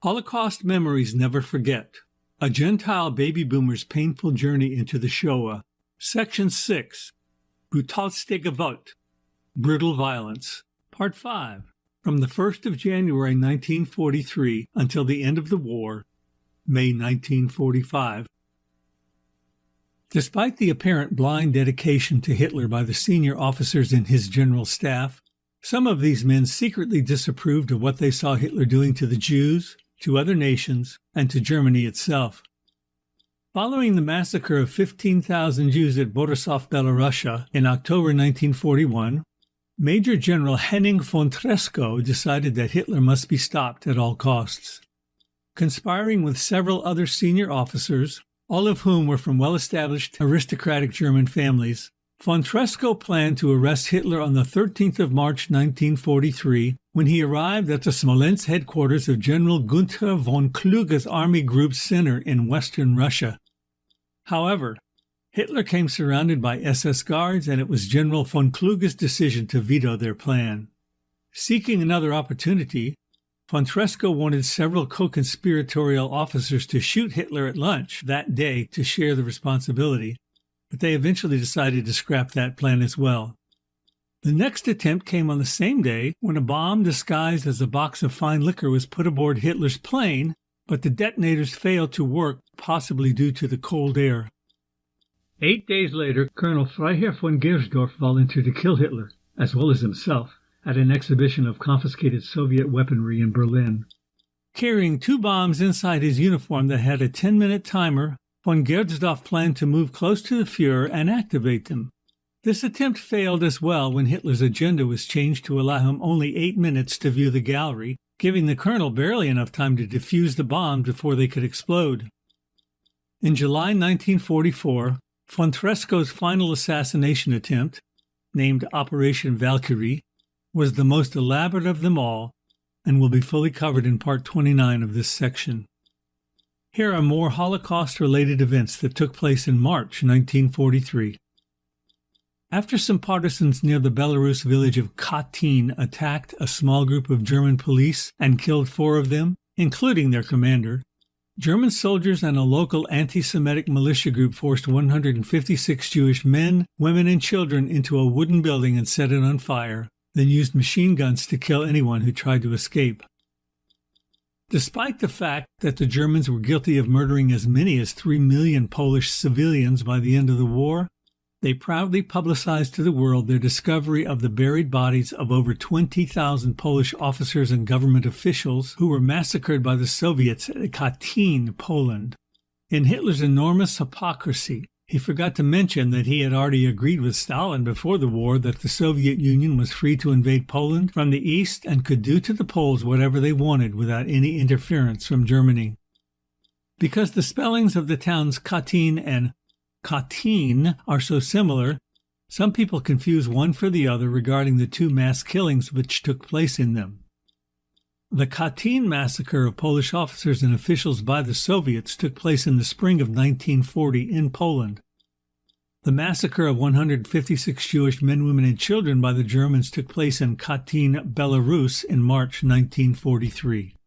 Holocaust Memories Never Forget. A Gentile baby boomer's painful journey into the Shoah. Section 6. Brutalste Gewalt. Brutal Violence. Part 5. From the 1st of January 1943 until the end of the war, May 1945. Despite the apparent blind dedication to Hitler by the senior officers in his general staff, some of these men secretly disapproved of what they saw Hitler doing to the Jews, to other nations, and to Germany itself. Following the massacre of 15,000 Jews at Borisov, Belarus in October 1941, Major General Henning von Tresckow decided that Hitler must be stopped at all costs. Conspiring with several other senior officers, all of whom were from well-established aristocratic German families, von Tresckow planned to arrest Hitler on the 13th of March 1943 when he arrived at the Smolensk headquarters of General Gunther von Kluge's Army Group Center in western Russia. However, Hitler came surrounded by SS guards, and it was General von Kluge's decision to veto their plan. Seeking another opportunity, von Tresckow wanted several co-conspiratorial officers to shoot Hitler at lunch that day to share the responsibility, but they eventually decided to scrap that plan as well. The next attempt came on the same day when a bomb disguised as a box of fine liquor was put aboard Hitler's plane, but the detonators failed to work, possibly due to the cold air. 8 days later, Colonel Freiherr von Gersdorf volunteered to kill Hitler, as well as himself, at an exhibition of confiscated Soviet weaponry in Berlin. Carrying 2 bombs inside his uniform that had a 10-minute timer, von Gersdorf planned to move close to the Führer and activate them. This attempt failed as well when Hitler's agenda was changed to allow him only 8 minutes to view the gallery, giving the colonel barely enough time to defuse the bombs before they could explode. In July 1944, von Tresckow's final assassination attempt, named Operation Valkyrie, was the most elaborate of them all and will be fully covered in Part 29 of this section. Here are more Holocaust-related events that took place in March 1943. After some partisans near the Belarus village of Katyn attacked a small group of German police and killed 4 of them, including their commander, German soldiers and a local anti-Semitic militia group forced 156 Jewish men, women, and children into a wooden building and set it on fire, then used machine guns to kill anyone who tried to escape. Despite the fact that the Germans were guilty of murdering as many as 3 million Polish civilians by the end of the war, they proudly publicized to the world their discovery of the buried bodies of over 20,000 Polish officers and government officials who were massacred by the Soviets at Katyn, Poland. In Hitler's enormous hypocrisy, he forgot to mention that he had already agreed with Stalin before the war that the Soviet Union was free to invade Poland from the east and could do to the Poles whatever they wanted without any interference from Germany. Because the spellings of the towns Katyn and Katyn are so similar, some people confuse one for the other regarding the 2 mass killings which took place in them. The Katyn massacre of Polish officers and officials by the Soviets took place in the spring of 1940 in Poland. The massacre of 156 Jewish men, women, and children by the Germans took place in Katyn, Belarus in March 1943.